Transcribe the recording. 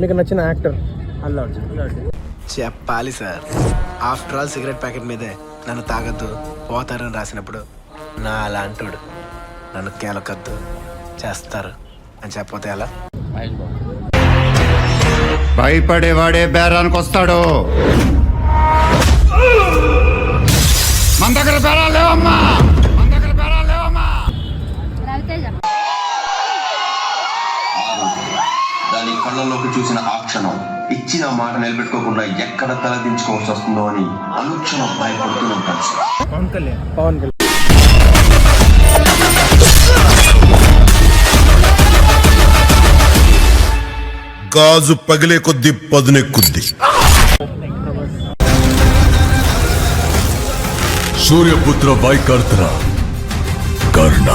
మీకు నచ్చిన యాక్టర్? అల్లు అర్జున్. చెప్పాలి sir, after all cigarette packet మీదే నన్ను తాగద్దు పోతారని రాసినప్పుడు నా అలాంటోడు నన్ను కేలకద్దు చేస్తారు అని చెప్పతే ఎలా? భయపడేవాడే బేరానికి వస్తాడు. మన దగ్గర బేరాలు లేవమ్మా, మన దగ్గర బేరాలు లేవమ్మా. దాని కళ్ళలోకి చూసిన ఆ క్షణం ఇచ్చిన మాట నిలబెట్టుకోకుండా ఎక్కడ తలదించుకోవాల్సి వస్తుందో అని అనుక్షణం భయపడుతూ ఉంటాను. పవన్ కళ్యాణ్. గాజు పగిలే కొద్ది పదునెక్కుద్ది. సూర్యపుత్ర వైకర్త కర్ణ.